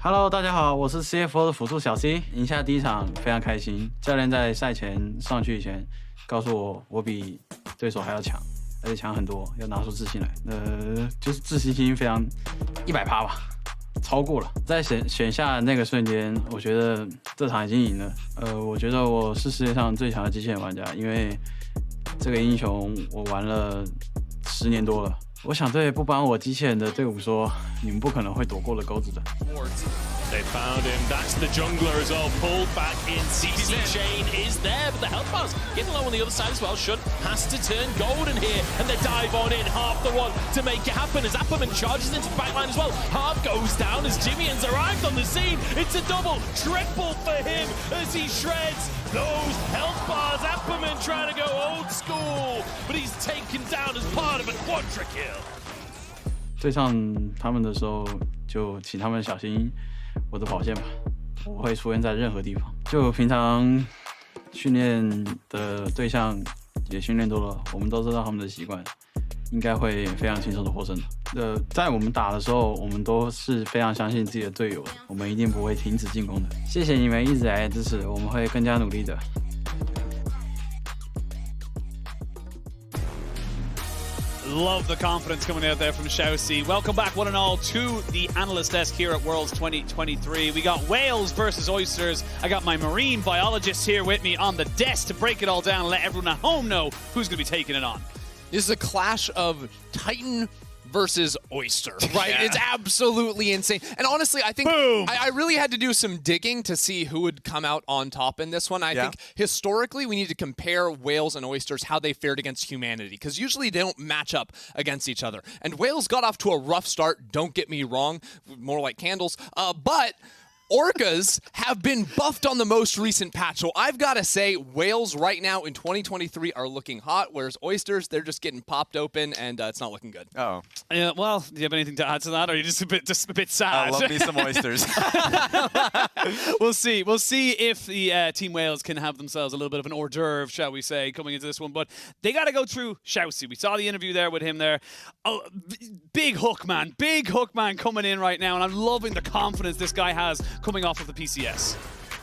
Hello， 大家好，我是 CFO 的辅助小 C。赢下第一场非常开心，教练在赛前上去以前告诉我，我比对手还要强，而且强很多，要拿出自信来。就是自信心非常100%吧，超过了。在选下那个瞬间，我觉得这场已经赢了。我觉得我是世界上最强的机器人玩家，因为这个英雄我玩了10年多了。我想对不帮我机器人的队伍说，你们不可能会躲过了钩子的。They found him. That's the jungler as well. Pulled back in. CC chain is there, but the health bar's getting low on the other side as well. Shunn has to turn golden here, and they dive on in. Half the one to make it happen as Ahri charges into backline as well. Half goes down as JimieN's arrived on the scene. It's a double, triple for him as he shreds those health bars. Ahri trying to go old school, but he's taken down as part of a quadra kill. 对上他们的时候，就请他们小心我的跑线吧，我会出现在任何地方。就平常训练的对象也训练多了，我们都知道他们的习惯，应该会非常轻松的获胜的。在我们打的时候，我们都是非常相信自己的队友的，我们一定不会停止进攻的。谢谢你们一直来的支持，我们会更加努力的。Love the confidence coming out there from ShiauC. Welcome back, one and all, to the analyst desk here at Worlds 2023. We got Wales versus Oysters. I got my marine biologist here with me on the desk to break it all down and let everyone at home know who's going to be taking it on. This is a clash of Titan versus Oyster, right? Yeah. It's absolutely insane. And honestly, I think I really had to do some digging to see who would come out on top in this one. I think historically we need to compare Wales and Oysters, how they fared against humanity, because usually they don't match up against each other. And Wales got off to a rough start, don't get me wrong, more like candles, but Orcas have been buffed on the most recent patch. So I've got to say, Wales right now in 2023 are looking hot, whereas Oysters, they're just getting popped open, and it's not looking good. Oh. Yeah, well, do you have anything to add to that, or are you just a bit sad? I love me some Oysters. We'll see. We'll see if the Team Wales can have themselves a little bit of an hors d'oeuvre, shall we say, coming into this one. But they got to go through ShiauC. We saw the interview there with him there. Oh, big hook man coming in right now, and I'm loving the confidence this guy has coming off of the PCS.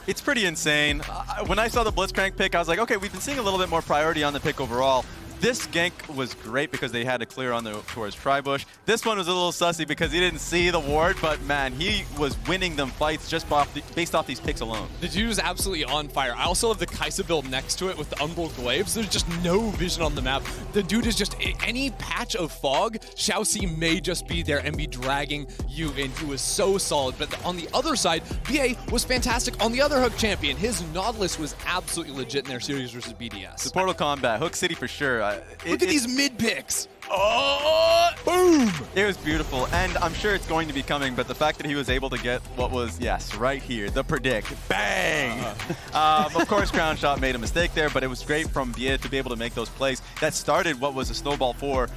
It's pretty insane. When I saw the Blitzcrank pick, I was like, okay, we've been seeing a little bit more priority on the pick overall. This gank was great because they had to clear on towards Tribush. This one was a little sussy because he didn't see the ward, but man, he was winning them fights just based off these picks alone. The dude is absolutely on fire. I also have the Kaisa build next to it with the Umbral Glaives. There's just no vision on the map. The dude is just, any patch of fog, ShiauC may just be there and be dragging you in. He was so solid. But on the other side, BA was fantastic on the other Hook champion. His Nautilus was absolutely legit in their series versus BDS. The Portal Combat, Hook City for sure. Look at these mid picks. Oh, boom! It was beautiful, and I'm sure it's going to be coming, but the fact that he was able to get what was, yes, right here, the predict, bang! Of course, Crown Shot made a mistake there, but it was great from BA to be able to make those plays. That started what was a snowball for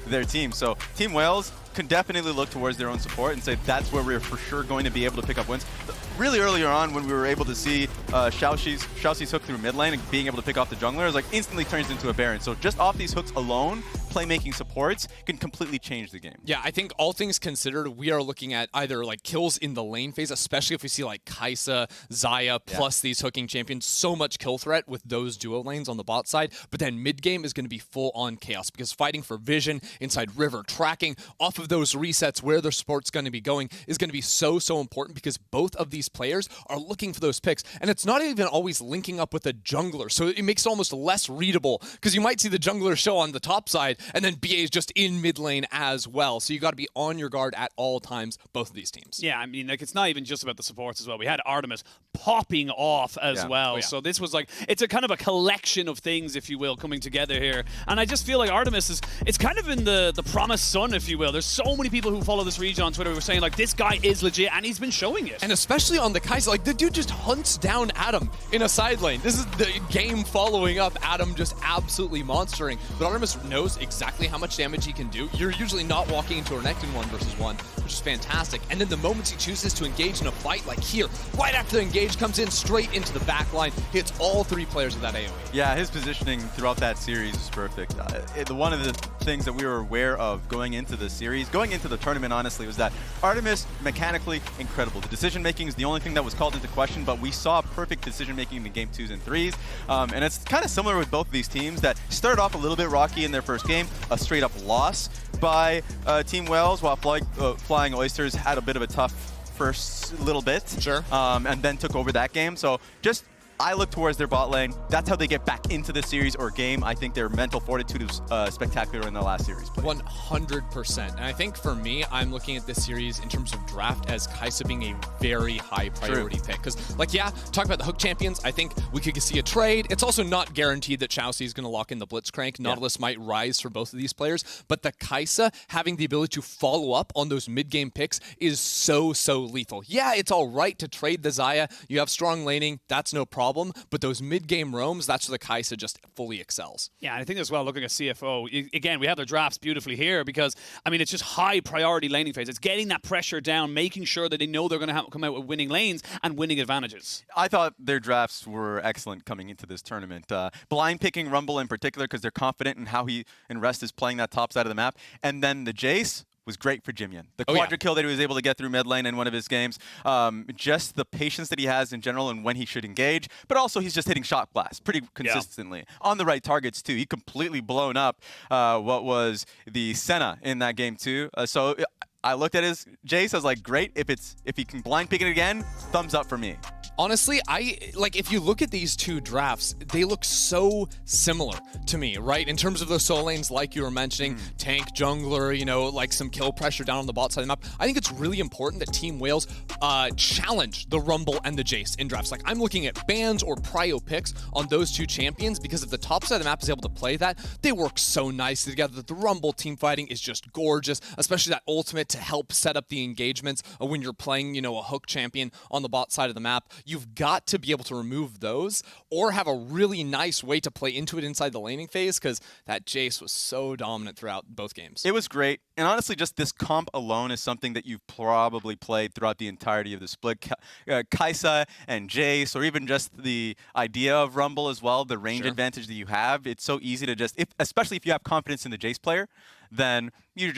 their team. So Team Wales can definitely look towards their own support and say that's where we're for sure going to be able to pick up wins. Really earlier on, when we were able to see ShiauC's hook through mid lane and being able to pick off the jungler, it was like instantly turns into a Baron. So just off these hooks alone, playmaking supports can completely change the game. Yeah, I think all things considered, we are looking at either like kills in the lane phase, especially if we see like Kaisa, Xayah, plus these hooking champions, so much kill threat with those duo lanes on the bot side. But then mid game is going to be full on chaos because fighting for vision inside river, tracking off of those resets where their support's going to be going is going to be so important because both of these players are looking for those picks, and it's not even always linking up with a jungler, so it makes it almost less readable because you might see the jungler show on the top side and then BA is just in mid lane as well, so you got to be on your guard at all times, both of these teams. Yeah, I mean, like, it's not even just about the supports as well. We had Artemis popping off as well, so this was like, it's a kind of a collection of things, if you will, coming together here, and I just feel like Artemis is, it's kind of in the promised son, if you will. There's so many people who follow this region on Twitter who are saying like, this guy is legit, and he's been showing it. And especially on the Kaisa, like the dude just hunts down Adam in a side lane. This is the game following up Adam just absolutely monstering. But Artemis knows exactly how much damage he can do. You're usually not walking into a Renekton 1 versus 1, which is fantastic. And then the moments he chooses to engage in a fight, like here, right after the engage, comes in straight into the back line, hits all 3 players with that AoE. Yeah, his positioning throughout that series is perfect. One of the things that we were aware of going into the series, going into the tournament, honestly, was that Artemis, mechanically, incredible. The decision-making is the only thing that was called into question, but we saw perfect decision-making in the game 2s and 3s. And it's kind of similar with both of these teams that started off a little bit rocky in their first game, a straight-up loss by Team Wales, while Flying Oysters had a bit of a tough first little bit. Sure. And then took over that game. So just I look towards their bot lane. That's how they get back into the series or game. I think their mental fortitude is spectacular in the last series play. 100%. And I think for me, I'm looking at this series in terms of draft as Kalista being a very high priority pick. Because, like, yeah, talk about the hook champions. I think we could see a trade. It's also not guaranteed that ShiauC is going to lock in the Blitzcrank. Nautilus might rise for both of these players. But the Kalista having the ability to follow up on those mid-game picks is so, so lethal. Yeah, it's all right to trade the Xayah. You have strong laning. That's no problem. But those mid-game roams, that's where the Kalista just fully excels. Yeah, and I think as well, looking at CFO, again, we have their drafts beautifully here because, I mean, it's just high priority laning phase. It's getting that pressure down, making sure that they know they're going to come out with winning lanes and winning advantages. I thought their drafts were excellent coming into this tournament. Blind picking Rumble in particular because they're confident in how he and Rest is playing that top side of the map. And then the Jace was great for JimieN. The quadra kill that he was able to get through mid lane in one of his games. Just the patience that he has in general and when he should engage. But also he's just hitting shot blast pretty consistently. On the right targets too. He completely blown up what was the Senna in that game too. So I looked at his Jace, I was like, great. If he can blind pick it again, thumbs up for me. Honestly, if you look at these two drafts, they look so similar to me, right? In terms of the soul lanes, like you were mentioning, tank, jungler, you know, like some kill pressure down on the bot side of the map. I think it's really important that Team Wales challenge the Rumble and the Jace in drafts. Like, I'm looking at bans or prio picks on those two champions because if the top side of the map is able to play that, they work so nicely together. The Rumble team fighting is just gorgeous, especially that ultimate to help set up the engagements when you're playing, you know, a hook champion on the bot side of the map. You've got to be able to remove those or have a really nice way to play into it inside the laning phase because that Jace was so dominant throughout both games. It was great. And honestly, just this comp alone is something that you've probably played throughout the entirety of the split. Kalista and Jace, or even just the idea of Rumble as well, the range advantage that you have. It's so easy to just, especially if you have confidence in the Jace player, then you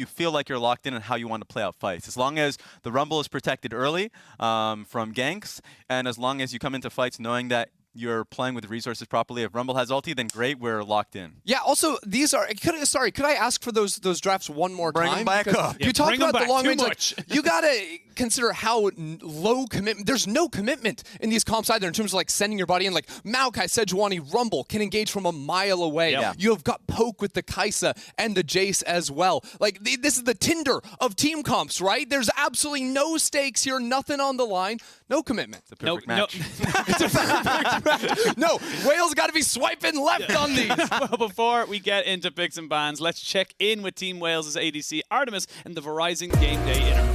feel like you're locked in on how you want to play out fights. As long as the Rumble is protected early from ganks, and as long as you come into fights knowing that you're playing with resources properly. If Rumble has ulti, then great, we're locked in. Yeah, also, these are... could I ask for those drafts one more time? Bring them back up. You talk about the long range, like, you gotta consider how low commitment... There's no commitment in these comps either in terms of, like, sending your body in. Like, Maokai, Sejuani, Rumble can engage from a mile away. Yeah. You have got Poke with the Kalista and the Jace as well. Like, this is the Tinder of team comps, right? There's absolutely no stakes here, nothing on the line, no commitment. It's a perfect match. It's a perfect No, Wales got to be swiping left on these. Well, before we get into picks and bans, let's check in with Team Wales' ADC Artemis and the Verizon Game Day interview.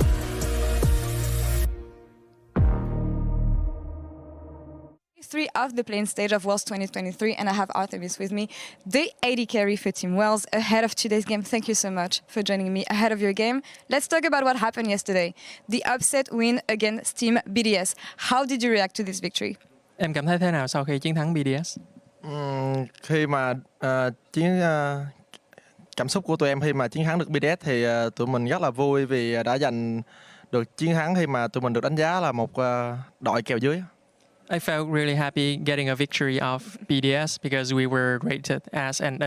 Three of the playing stage of Wales 2023, and I have Artemis with me, the AD carry for Team Wales ahead of today's game. Thank you so much for joining me ahead of your game. Let's talk about what happened yesterday. The upset win against Team BDS. How did you react to this victory? Em cảm thấy thế nào sau khi chiến thắng BDS? Khi mà cảm xúc của tụi em khi mà chiến thắng được BDS thì tụi mình rất là vui vì đã giành được chiến thắng khi mà tụi mình được đánh giá là một đội kèo dưới. I felt really happy getting a victory of BDS because we were rated as an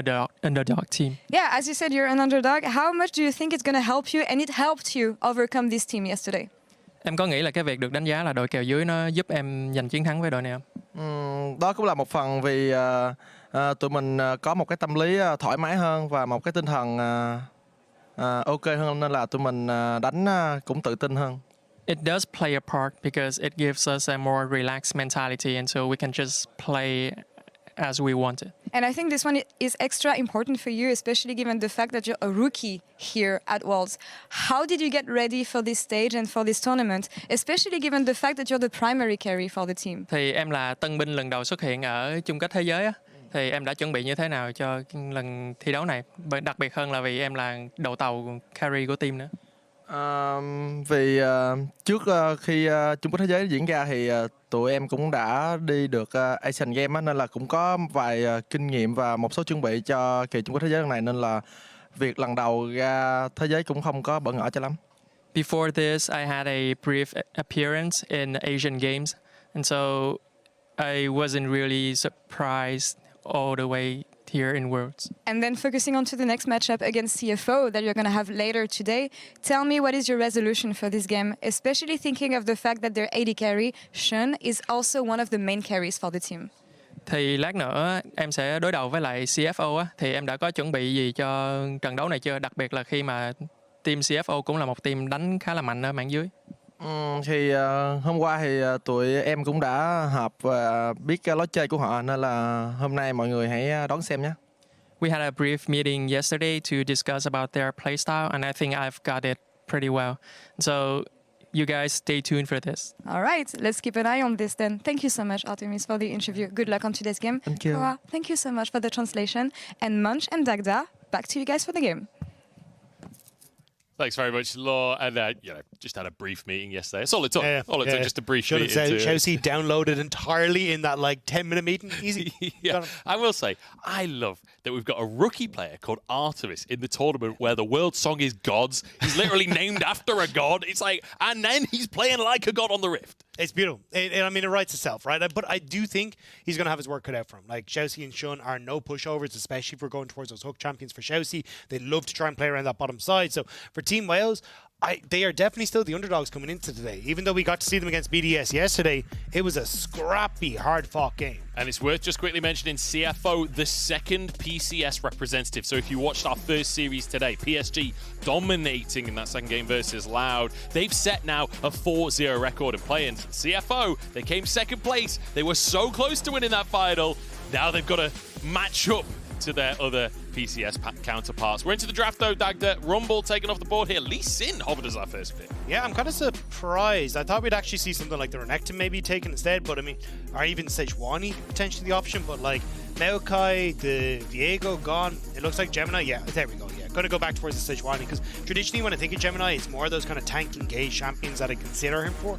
underdog team. Yeah, as you said, you're an underdog. How much do you think it's going to help you, and it helped you overcome this team yesterday? Em có nghĩ là cái việc được đánh giá là đội kèo dưới nó giúp em giành chiến thắng với đội này không? Đó cũng là một phần vì tụi mình có một cái tâm lý thoải mái hơn và một cái tinh thần ok hơn nên là tụi mình đánh cũng tự tin hơn. It does play a part because it gives us a more relaxed mentality and so we can just play as we want it. And I think this one is extra important for you, especially given the fact that you're a rookie here at Worlds. How did you get ready for this stage and for this tournament, especially given the fact that you're the primary carry for the team? Thì em là tân binh lần đầu xuất hiện ở chung kết thế giới á. thì em đã chuẩn bị như thế nào cho lần thi đấu này? Đặc biệt hơn là vì em là đầu tàu carry của team nữa. Vì trước khi chung kết thế giới diễn ra thì tụi em cũng đã đi được Asian Games á, nên là cũng có vài kinh nghiệm và một số chuẩn bị cho kỳ chung kết thế giới lần này, nên là việc lần đầu ra thế giới cũng không có bỡ ngỡ cho lắm. Before this, I had a brief appearance in Asian Games, and so I wasn't really surprised all the way here in Worlds. And then focusing on to the next matchup against CFO that you're going to have later today, tell me what is your resolution for this game, especially thinking of the fact that their AD carry, Shunn, is also one of the main carries for the team. Thì lát nữa em sẽ đối đầu với lại CFO á, thì em đã có chuẩn bị gì cho trận đấu này chưa? Đặc biệt là khi mà team CFO cũng là một team đánh khá là mạnh ở mảng dưới. Thì hôm qua thì tụi em cũng đã họp và biết cái lối chơi của họ, nên là hôm nay mọi người hãy đón xem nhé. We had a brief meeting yesterday to discuss about their playstyle, and I think I've got it pretty well. So you guys stay tuned for this. All right, let's keep an eye on this then. Thank you so much, Artemis, for the interview. Good luck on today's game. Thank you. Koa, thank you so much for the translation. And Munch and Dagda, back to you guys for the game. Thanks very much, Law. And just had a brief meeting yesterday. That's all it took. All it took, just a brief Shouldn't meeting. say Chelsea downloaded entirely in that 10-minute meeting. Easy. Yeah, I will say, I love that we've got a rookie player called Artemis in the tournament where the world song is Gods. He's literally named after a god. It's like, and then he's playing like a god on the Rift. It's beautiful. It writes itself, right? But I do think he's going to have his work cut out for him. Like, ShiauC and Shunn are no pushovers, especially if we're going towards those hook champions for ShiauC. They love to try and play around that bottom side. So for Team Wales, they are definitely still the underdogs coming into today. Even though we got to see them against BDS yesterday, it was a scrappy, hard-fought game. And it's worth just quickly mentioning CFO, the second PCS representative. So if you watched our first series today, PSG dominating in that second game versus Loud. They've set now a 4-0 record in play. And CFO, they came second place. They were so close to winning that final. Now they've got to match up to their other PCS counterparts. We're into the draft though, Dagda. Rumble taken off the board here. Lee Sin hovered as our first pick. Yeah, I'm kind of surprised. I thought we'd actually see something like the Renekton maybe taken instead, but or even Sejuani potentially the option, but like Maokai, the Viego gone. It looks like Gemini. Yeah, there we go. Yeah, going to go back towards the Sejuani because traditionally when I think of Gemini, it's more of those kind of tank engaged champions that I consider him for.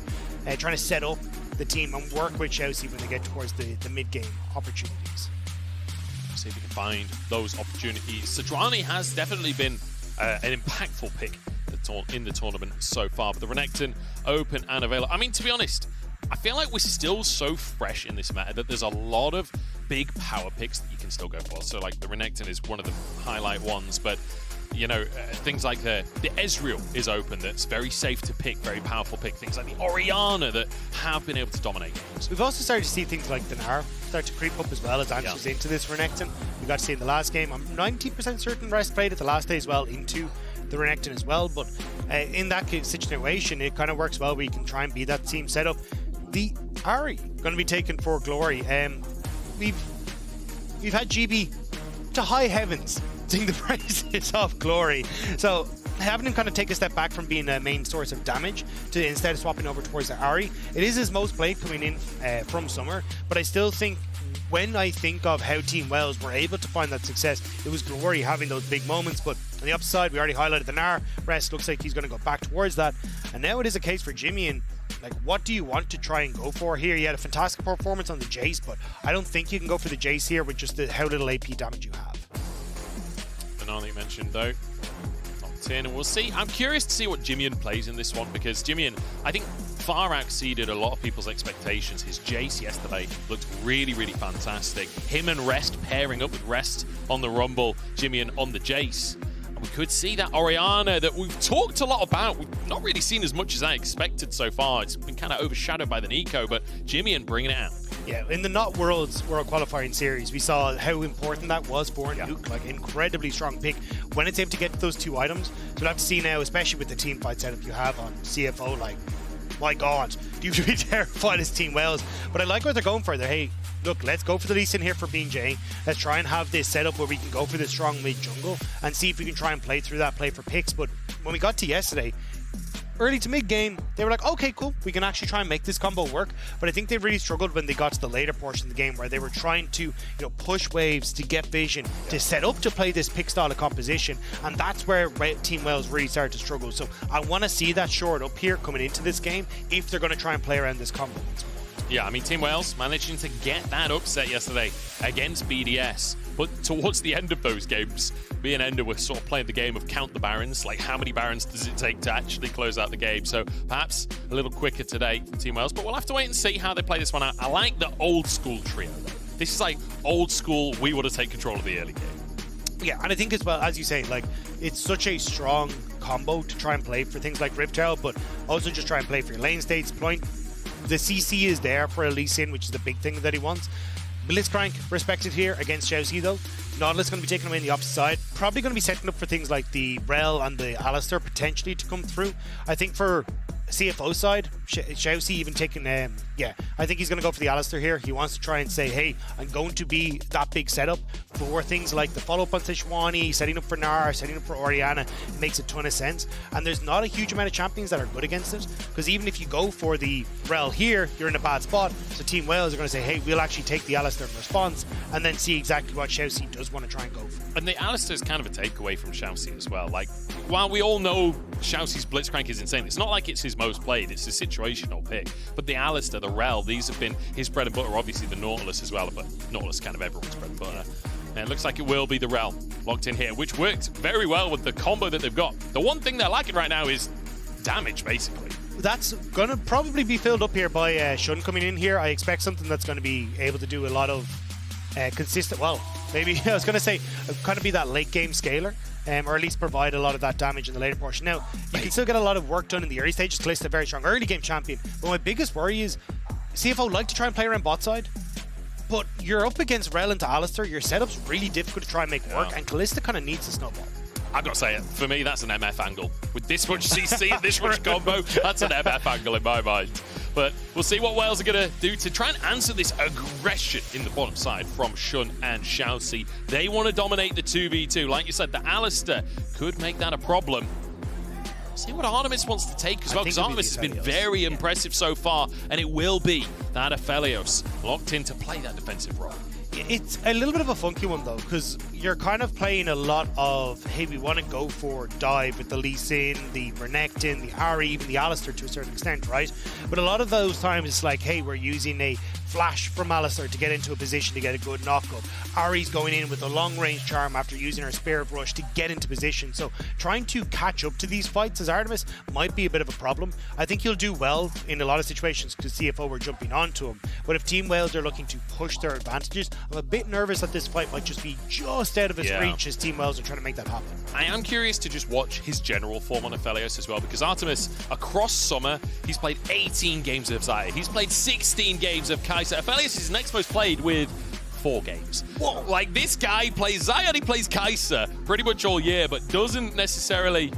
Trying to set up the team and work with ShiauC when they get towards the mid-game opportunities. See if we can find those opportunities. Sejuani has definitely been an impactful pick in the tournament so far. But the Renekton, open and available. I mean, to be honest, I feel like we're still so fresh in this meta that there's a lot of big power picks that you can still go for. So like the Renekton is one of the highlight ones, but things like the Ezreal is open, that's very safe to pick, very powerful pick. Things like the Orianna that have been able to dominate games. We've also started to see things like Gnar start to creep up as well as answers into this Renekton. We got to see in the last game. I'm 90% certain Rest played it the last day as well into the Renekton as well, but in that situation, it kind of works well where you can try and be that team setup. The Ahri going to be taken for Glory. We've had GB to high heavens sing the praises of Glory. So having him kind of take a step back from being a main source of damage to instead of swapping over towards the Ahri. It is his most played coming in from Summer, but I still think when I think of how Team Wales were able to find that success, it was Glory having those big moments. But on the upside, we already highlighted the Gnar. Rest looks like he's going to go back towards that. And now it is a case for JimieN. Like, what do you want to try and go for here? He had a fantastic performance on the Jace, but I don't think you can go for the Jace here with just how little AP damage you have. Banana mentioned though, top 10, and we'll see. I'm curious to see what JimieN plays in this one, because JimieN, I think, far exceeded a lot of people's expectations. His Jace yesterday looked really, really fantastic. Him and Rest pairing up with Rest on the Rumble, JimieN on the Jace. And we could see that Orianna that we've talked a lot about. We've not really seen as much as I expected so far. It's been kind of overshadowed by the Nico, but JimieN bringing it out. Yeah, in the Not Worlds World Qualifying Series, we saw how important that was for Nuke. Like, incredibly strong pick when it's able to get those two items. So we'll have to see now, especially with the team fight setup you have on CFO, like, my God, you should be terrified as Team Wales. But I like what they're going for. They're, hey, look, let's go for the Lee Sin here for BeanJ. Let's try and have this setup where we can go for the strong mid jungle and see if we can try and play through that play for picks. But when we got to yesterday, early to mid-game, they were like, okay, cool, we can actually try and make this combo work. But I think they really struggled when they got to the later portion of the game where they were trying to, push waves to get vision, to set up to play this pick style of composition. And that's where Team Wales really started to struggle. So I want to see that short up here coming into this game if they're going to try and play around this combo. Yeah, I mean, Team Wales managing to get that upset yesterday against BDS. But towards the end of those games, me and Ender were sort of playing the game of count the Barons. Like, how many Barons does it take to actually close out the game? So perhaps a little quicker today from Team Wales. But we'll have to wait and see how they play this one out. I like the old school trio, though. This is like old school, we want to take control of the early game. Yeah, and I think as well, as you say, like, it's such a strong combo to try and play for things like Riptail, but also just try and play for your lane states. Point. The CC is there for a Lee Sin, which is the big thing that he wants. Blitzcrank respected here against ShiauC though. Nautilus going to be taking away on the opposite side. Probably going to be setting up for things like the Rell and the Alistair potentially to come through. I think for CFO side, ShiauC even taking, I think he's going to go for the Alistair here. He wants to try and say, hey, I'm going to be that big setup for things like the follow-up on Sejuani, setting up for Gnar, setting up for Orianna. It makes a ton of sense. And there's not a huge amount of champions that are good against it, because even if you go for the Rell here, you're in a bad spot. So Team Wales are going to say, hey, we'll actually take the Alistair in response, and then see exactly what ShiauC does want to try and go for. And the Alistair is kind of a takeaway from ShiauC as well. Like, while we all know ShiauC's Blitzcrank is insane, it's not like it's his most played, it's a situational pick. But the Alistair, the Rell, these have been his bread and butter. Obviously the Nautilus as well, but Nautilus kind of everyone's bread and butter. And it looks like it will be the Rell locked in here, which worked very well with the combo that they've got. The one thing they're lacking right now is damage, basically. That's going to probably be filled up here by Shunn coming in here. I expect something that's going to be able to do a lot of consistent, well, maybe I was going to say kind of be that late game scaler. Or at least provide a lot of that damage in the later portion. Now, you can still get a lot of work done in the early stages. Kalista, very strong early game champion. But my biggest worry is CFO like to try and play around bot side, but you're up against Rell into Alistair. Your setup's really difficult to try and make work, and Kalista kind of needs a snowball. I've got to say it, for me, that's an MF angle. With this much CC and this much combo, that's an MF angle in my mind. But we'll see what Wales are going to do to try and answer this aggression in the bottom side from Shunn and ShiauC. They want to dominate the 2v2. Like you said, the Alistair could make that a problem. See what Artemis wants to take as well, because Artemis has been very impressive so far, and it will be that Aphelios locked in to play that defensive role. It's a little bit of a funky one though, because you're kind of playing a lot of, hey, we want to go for dive with the Lee Sin, the Renekton, the Ahri, even the Alistair to a certain extent, right? But a lot of those times it's like, hey, we're using a flash from Alistair to get into a position to get a good knockup. Ahri's going in with a long-range charm after using her Spirit Rush to get into position. So trying to catch up to these fights as Artemis might be a bit of a problem. I think he'll do well in a lot of situations because CFO were jumping onto him. But if Team Wales are looking to push their advantages, I'm a bit nervous that this fight might just be just out of his reach as Team Wales are trying to make that happen. I am curious to just watch his general form on Aphelios as well, because Artemis, across summer, he's played 18 games of Xayah. He's played 16 games of Kai'Sa. Aphelios is next most played with 4 games. Whoa. Like, this guy plays Xayah, he plays Kai'Sa pretty much all year, but doesn't necessarily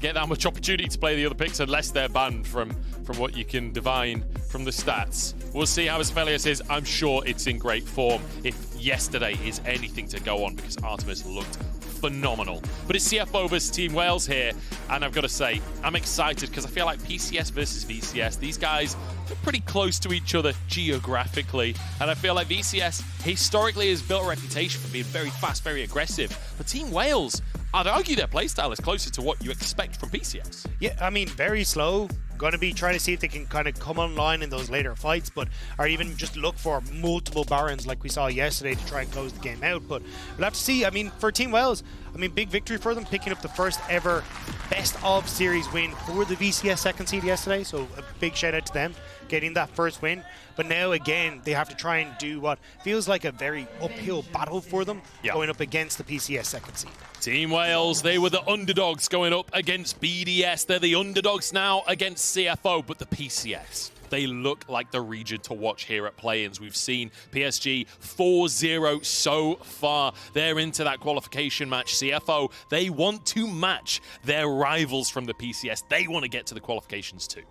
get that much opportunity to play the other picks unless they're banned from what you can divine from the stats. We'll see how Aphelios is. I'm sure it's in great form if yesterday is anything to go on, because Artemis looked phenomenal. But it's CFO versus Team Wales here, and I've got to say, I'm excited because I feel like PCS versus VCS, these guys are pretty close to each other geographically, and I feel like VCS historically has built a reputation for being very fast, very aggressive, but Team Wales, I'd argue their playstyle is closer to what you expect from PCS. Yeah, I mean, very slow. Going to be trying to see if they can kind of come online in those later fights, but or even just look for multiple Barons like we saw yesterday to try and close the game out. But we'll have to see. I mean, for Team Wales, I mean, big victory for them, picking up the first ever best of series win for the VCS second seed yesterday. So a big shout out to them getting that first win. But now again, they have to try and do what feels like a very uphill battle for them, going up against the PCS second seed. Team Wales, they were the underdogs going up against BDS. They're the underdogs now against CFO, but the PCS, they look like the region to watch here at Play-Ins. We've seen PSG 4-0 so far. They're into that qualification match. CFO, they want to match their rivals from the PCS. They want to get to the qualifications too.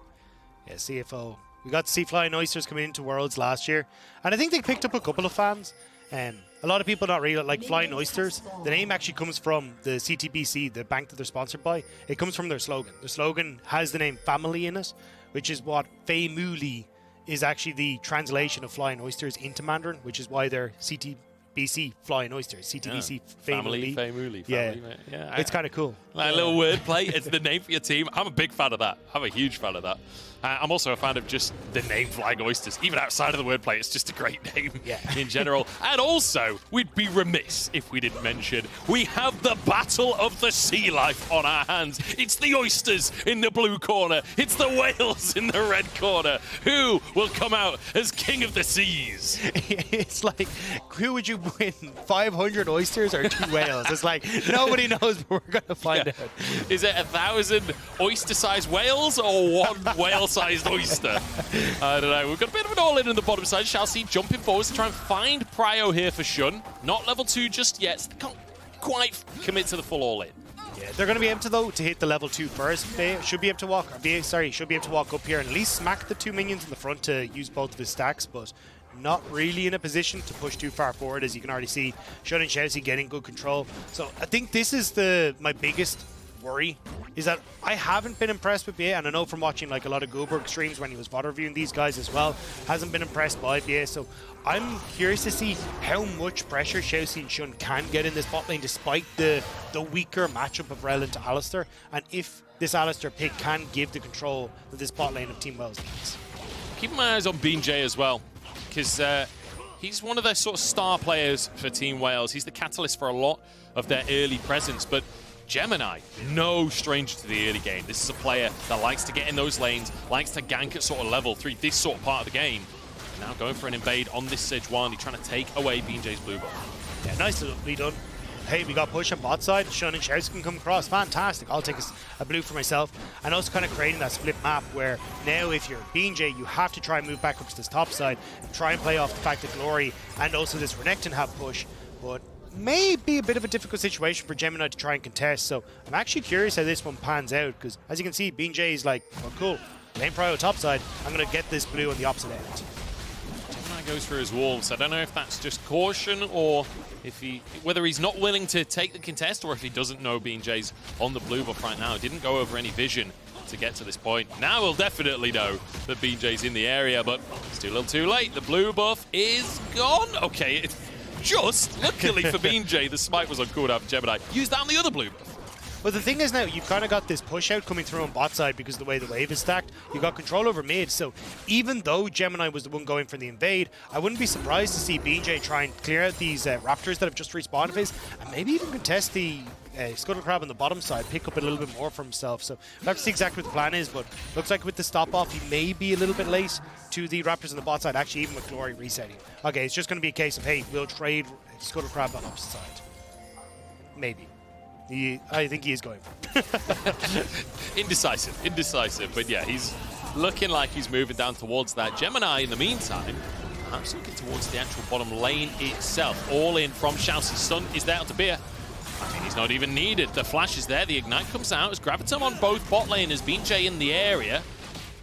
Yeah, CFO. We got to see Flying Oysters coming into Worlds last year, and I think they picked up a couple of fans. a lot of people not really like Flying Oysters. The name actually comes from the CTBC, the bank that they're sponsored by. It comes from their slogan. Their slogan has the name family in it, which is what Family is actually the translation of Flying Oysters into Mandarin, which is why they're CTBC Flying Oysters. CTBC Family. Yeah, yeah. It's kind of cool. Like a little wordplay. It's the name for your team. I'm a big fan of that. I'm a huge fan of that. I'm also a fan of just the name Flying Oysters. Even outside of the wordplay, it's just a great name in general. And also, we'd be remiss if we didn't mention we have the Battle of the Sea Life on our hands. It's the Oysters in the blue corner. It's the whales in the red corner. Who will come out as king of the seas? It's like, who would you win? 500 oysters or 2 whales? It's like, nobody knows, but we're going to find out. Is it 1,000 oyster-sized whales or 1 whale-sized oyster? I don't know. We've got a bit of an all-in the bottom side. ChiauC jumping forwards to try and find Prio here for Shunn. Not level 2 just yet. So they can't quite commit to the full all-in. Yeah, they're going to be able to, though, to hit the level 2 first. They should be able to walk, should be able to walk up here and at least smack the 2 minions in the front to use both of his stacks, but not really in a position to push too far forward, as you can already see. Shunn and ChiauC getting good control. So I think this is my biggest worry, is that I haven't been impressed with BA, and I know from watching like a lot of Goldberg streams when he was VOD reviewing these guys as well, hasn't been impressed by BA. So I'm curious to see how much pressure ChiauC and Shunn can get in this bot lane despite the weaker matchup of Rell into Alistar, and if this Alistar pick can give the control that this bot lane of Team Wells needs. Keeping my eyes on BeanJ as well, because he's one of their sort of star players for Team Wales. He's the catalyst for a lot of their early presence, but Gemini, no stranger to the early game. This is a player that likes to get in those lanes, likes to gank at sort of level 3, this sort of part of the game. Now going for an invade on this Sejuani, trying to take away BeanJ's blue buff. Yeah, nicely done. Hey, we got push on bot side. Shunn and ChiauC can come across. Fantastic. I'll take a blue for myself. And also kind of creating that split map where now if you're BeanJ, you have to try and move back up to this top side and try and play off the fact that Glory and also this Renekton have push. But may be a bit of a difficult situation for Gemini to try and contest. So I'm actually curious how this one pans out, because as you can see, BeanJ is like, well, cool. Lane prio top side. I'm going to get this blue on the opposite end. Gemini goes for his wolves. I don't know if that's just caution or if whether he's not willing to take the contest or if he doesn't know BeanJ's on the blue buff right now. Didn't go over any vision to get to this point. Now we'll definitely know that BeanJ's in the area, but it's too little too late. The blue buff is gone. Okay, just luckily for BeanJ, the smite was on cooldown for Gemini. Use down the other blue buff. But the thing is now, you've kind of got this push out coming through on bot side because of the way the wave is stacked. You've got control over mid, so even though Gemini was the one going for the invade, I wouldn't be surprised to see BeanJ try and clear out these raptors that have just respawned of his, and maybe even contest the Scuttle Crab on the bottom side, pick up a little bit more for himself. So we'll have to see exactly what the plan is, but looks like with the stop off, he may be a little bit late to the raptors on the bot side, actually even with Glory resetting. Okay, it's just going to be a case of, hey, we'll trade Scuttle Crab on opposite side. Maybe. I think he is going for it. Indecisive, but yeah, he's looking like he's moving down towards that. Gemini, in the meantime, perhaps looking towards the actual bottom lane itself. All in from ChiauC. Stun is there to beer. I mean, he's not even needed. The flash is there. The ignite comes out. As Graviton on both bot lane as BeanJ in the area.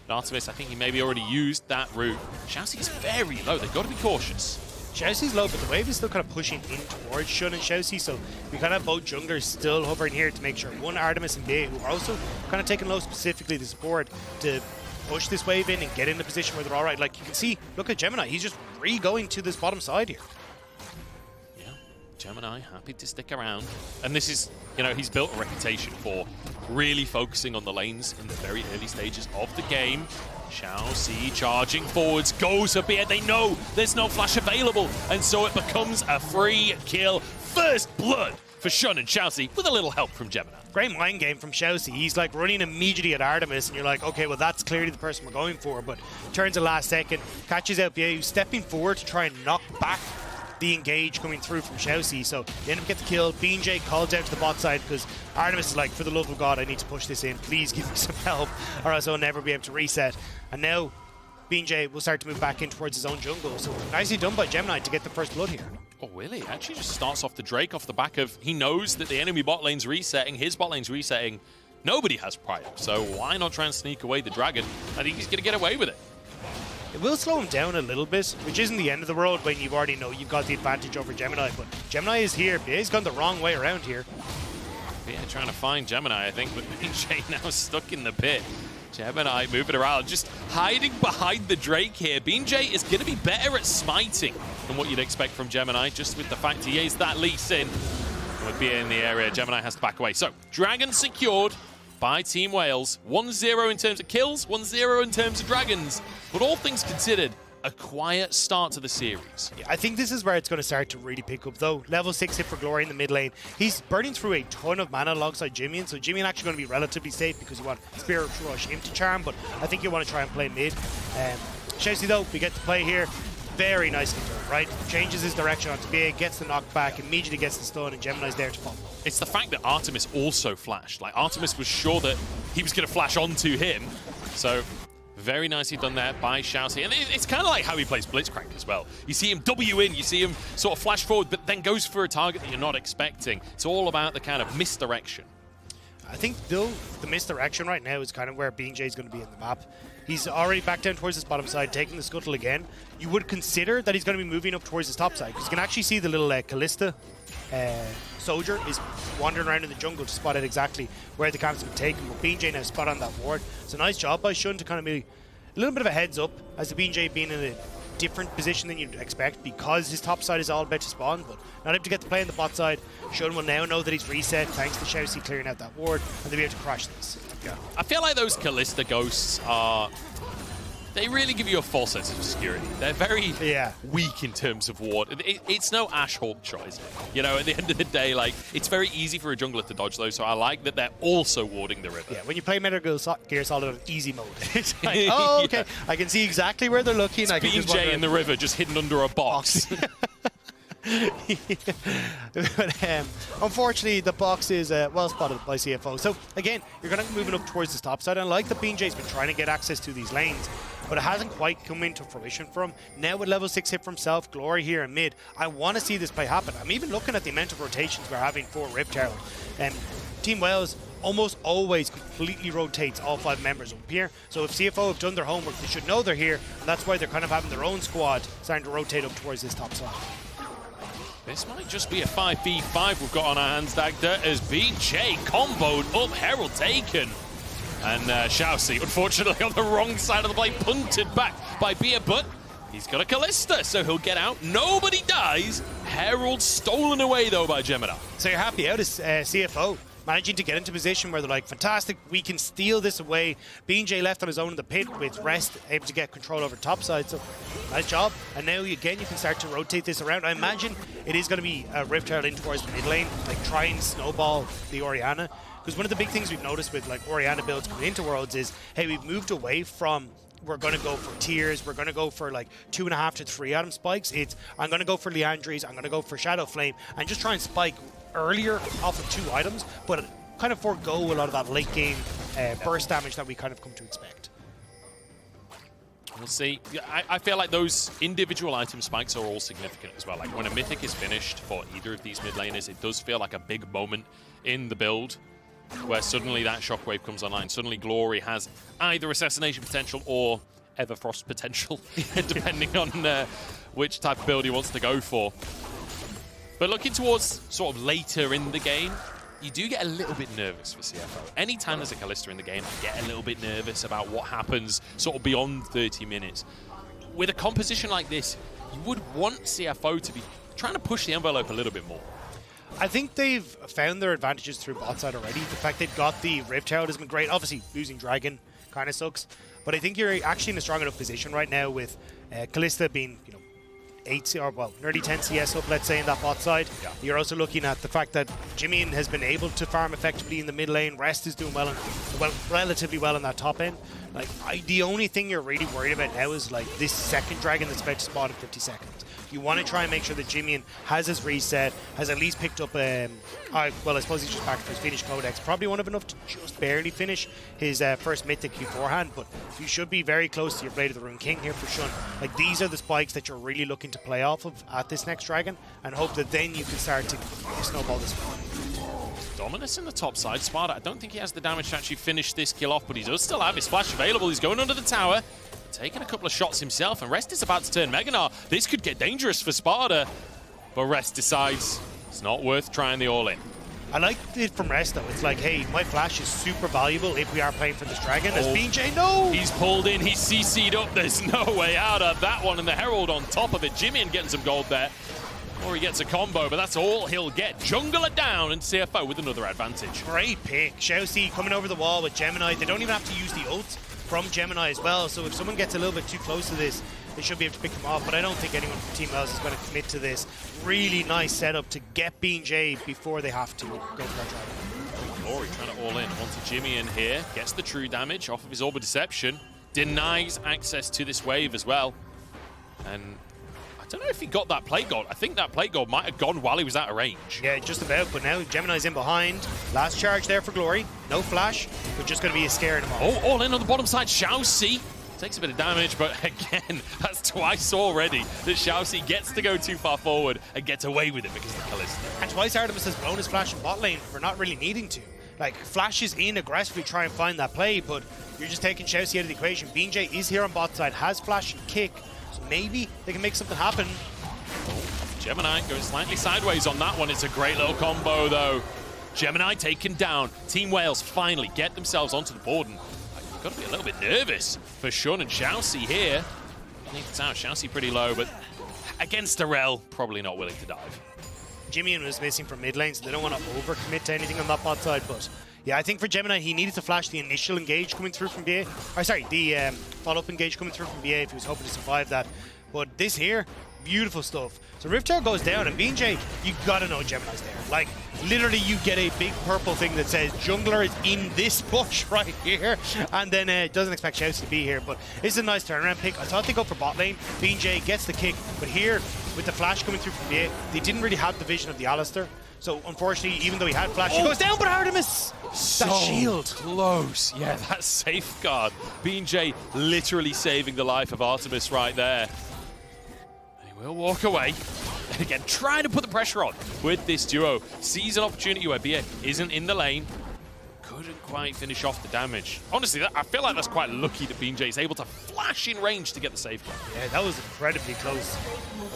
But Artemis, I think he maybe already used that route. ChiauC is very low. They've got to be cautious. ChiauC's low, but the wave is still kind of pushing in towards Shunn and ChiauC, so we kind of have both junglers still hovering here to make sure one Artemis and BA, who are also kind of taking low specifically the support to push this wave in and get in a position where they're all right. Like you can see, look at Gemini, he's just going to this bottom side here. Yeah, Gemini happy to stick around. And this is, you know, he's built a reputation for really focusing on the lanes in the very early stages of the game. ChiauC charging forwards, goes a bit. They know there's no flash available, and so it becomes a free kill. First blood for Shunn and ChiauC with a little help from Gemini. Great mind game from ChiauC. He's like running immediately at Artemis, and you're like, okay, well, that's clearly the person we're going for, but turns the last second, catches out BA, who's stepping forward to try and knock back the engage coming through from ChiauC. So they end up getting the kill. BeanJ calls out to the bot side because Artemis is like, for the love of God, I need to push this in. Please give me some help or else I'll never be able to reset. And now BeanJ will start to move back in towards his own jungle. So nicely done by Gemini to get the first blood here. Oh, really? Actually just starts off the Drake off the back of, he knows that the enemy bot lane's resetting, his bot lane's resetting. Nobody has Prio, so why not try and sneak away the dragon? I think he's going to get away with it. It will slow him down a little bit, which isn't the end of the world when you already know you've got the advantage over Gemini, but Gemini is here. He's gone the wrong way around here. Yeah, trying to find Gemini, I think, but BeanJ now stuck in the pit. Gemini moving around, just hiding behind the Drake here. BeanJ is going to be better at smiting than what you'd expect from Gemini, just with the fact he is that Lee Sin. With Bia in the area, Gemini has to back away. So, Dragon secured by Team Wales. 1-0 in terms of kills, 1-0 in terms of Dragons. But all things considered, a quiet start to the series. Yeah, I think this is where it's going to start to really pick up, though. Level 6 hit for Glory in the mid lane. He's burning through a ton of mana alongside JimieN, so JimieN actually going to be relatively safe because you want Spirit Rush him to charm, but I think you want to try and play mid. ShiauC, though, we get to play here. Very nicely done, right? Changes his direction onto BA, gets the knockback, immediately gets the stun, and Gemini's there to follow. It's the fact that Artemis also flashed. Like, Artemis was sure that he was going to flash onto him, so very nicely done there by ShiauC. And it's kind of like how he plays Blitzcrank as well. You see him W in, you see him sort of flash forward, but then goes for a target that you're not expecting. It's all about the kind of misdirection. I think, though, the misdirection right now is kind of where BeanJ is going to be in the map. He's already back down towards his bottom side, taking the scuttle again. You would consider that he's going to be moving up towards his top side, because you can actually see the little Kalista soldier is wandering around in the jungle to spot out exactly where the camp's been taken. But BeanJ now spot on that ward. It's a nice job by Shunn to kind of be a little bit of a heads up, as the BeanJ being in a different position than you'd expect, because his top side is all about to spawn, but not able to get to play on the bot side. Shunn will now know that he's reset thanks to ShiauC clearing out that ward, and they'll be able to crush this. Yeah. I feel like those Kalista ghosts are... They really give you a false sense of security. They're very weak in terms of ward. It's no Ash Hawk choice. You know, at the end of the day, like, it's very easy for a jungler to dodge those, so I like that they're also warding the river. Yeah, when you play Metal Gear Solid on easy mode, it's like, oh, okay, I can see exactly where they're looking. It's BeanJ in the river just hidden under a box. But, unfortunately, the box is well spotted by CFO. So again, you're going to be moving up towards the top side. And like the BeanJ's been trying to get access to these lanes, but it hasn't quite come into fruition for him. Now with level 6 hit for himself, Glory here in mid, I want to see this play happen. I'm even looking at the amount of rotations we're having for Rift Herald. Team Wales almost always completely rotates all 5 members up here. So if CFO have done their homework, they should know they're here, and that's why they're kind of having their own squad starting to rotate up towards this top side. This might just be a 5v5 we've got on our hands, Dagda, as BeanJ comboed up, Herald taken. And ShiauC, unfortunately, on the wrong side of the play, punted back by Bia, but he's got a Kalista, so he'll get out. Nobody dies. Herald stolen away, though, by Gemini. So you're happy out as CFO, managing to get into position where they're like, fantastic, we can steal this away. BeanJ left on his own in the pit with Rest, able to get control over top side, so nice job. And now, again, you can start to rotate this around. I imagine it is going to be a Rift Herald in towards the mid lane, like try and snowball the Orianna. Because one of the big things we've noticed with like Orianna builds coming into Worlds is, hey, we've moved away from we're going to go for tiers, we're going to go for like 2.5 to 3 item spikes. It's I'm going to go for Liandry's, I'm going to go for Shadow Flame, and just try and spike earlier off of 2 items, but kind of forego a lot of that late game burst damage that we kind of come to expect. We'll see. I feel like those individual item spikes are all significant as well. Like when a mythic is finished for either of these mid laners, it does feel like a big moment in the build where suddenly that shockwave comes online. Suddenly Glory has either assassination potential or Everfrost potential, depending on which type of build he wants to go for. But looking towards sort of later in the game, you do get a little bit nervous for CFO. Anytime there's a Kalista in the game, I get a little bit nervous about what happens sort of beyond 30 minutes. With a composition like this, you would want CFO to be trying to push the envelope a little bit more. I think they've found their advantages through bot side already. The fact they've got the Rift Herald has been great. Obviously, losing Dragon kind of sucks. But I think you're actually in a strong enough position right now with Kalista being, you know, 8 or well, nearly 10 CS up, let's say, in that bot side. Yeah. You're also looking at the fact that JimieN has been able to farm effectively in the mid lane. Rest is doing well, relatively well in that top end. Like, the only thing you're really worried about now is like this second dragon that's about to spawn in 50 seconds. You want to try and make sure that JimieN has his reset, has at least picked up, well, I suppose he's just back to his Phoenix Codex. Probably won't have enough to just barely finish his first mythic beforehand, but you should be very close to your Blade of the Rune King here for Shunn. Like, these are the spikes that you're really looking to play off of at this next dragon, and hope that then you can start to snowball this one. Dominus in the top side. Sparda, I don't think he has the damage to actually finish this kill off, but he does still have his flash available. He's going under the tower. taking a couple of shots himself, and Rest is about to turn Mega Gnar. This could get dangerous for Sparda, but Rest decides it's not worth trying the all-in. I like it from Rest though. It's like, hey, my flash is super valuable if we are playing for this dragon. As BeanJ, no! He's pulled in, he's CC'd up, there's no way out of that one, and the Herald on top of it. JimieN getting some gold there. Or he gets a combo, but that's all he'll get. Jungler down, and CFO with another advantage. Great pick. ShiauC coming over the wall with Gemini. They don't even have to use the ult from Gemini as well, so if someone gets a little bit too close to this, they should be able to pick them off, but I don't think anyone from Team Wells is going to commit to this. Really nice setup to get BeanJ before they have to go for that dragon. Glory trying to all in. Onto JimieN here. Gets the true damage off of his Orb of Deception. Denies access to this wave as well. And I don't know if he got that plate gold. I think that plate gold might have gone while he was out of range. Yeah, just about, but now Gemini's in behind. Last charge there for Glory. No flash, but just going to be a scare in them all. Oh, all in on the bottom side. ShiauC takes a bit of damage, but again, that's twice already that ShiauC gets to go too far forward and gets away with it because of the Kalista. And twice Artemis has blown his flash in bot lane for not really needing to. Like, flashes in aggressively try and find that play, but you're just taking ShiauC out of the equation. BeanJ is here on bot side, has flash and kick, so maybe they can make something happen. Gemini goes slightly sideways on that one. It's a great little combo, though. Gemini taken down. Team Wales finally get themselves onto the board, and you've got to be a little bit nervous for Shunn and ShiauC here. I think it's out. ShiauC pretty low, but against a Rell, probably not willing to dive. JimieN was missing from mid lane, so they don't want to overcommit to anything on that bot side, but yeah, I think for Gemini, he needed to flash the initial engage coming through from BA. Or sorry, the follow-up engage coming through from BA if he was hoping to survive that. But this here, beautiful stuff. So Rift Tower goes down, and BeanJ, you gotta know Gemini's there. Like, literally, you get a big purple thing that says jungler is in this bush right here, and then doesn't expect ShiauC to be here. But this is a nice turnaround pick. I thought they go for bot lane. BeanJ gets the kick, but here, with the flash coming through from BA, they didn't really have the vision of the Alistair. So unfortunately, even though he had flash, he goes down, but Artemis! So that shield. Close. Yeah, that safeguard. BeanJ literally saving the life of Artemis right there. He will walk away. And again, trying to put the pressure on with this duo. Sees an opportunity where BA isn't in the lane. Couldn't quite finish off the damage. Honestly, I feel like that's quite lucky that BeanJ is able to flash in range to get the safeguard. Yeah, that was incredibly close.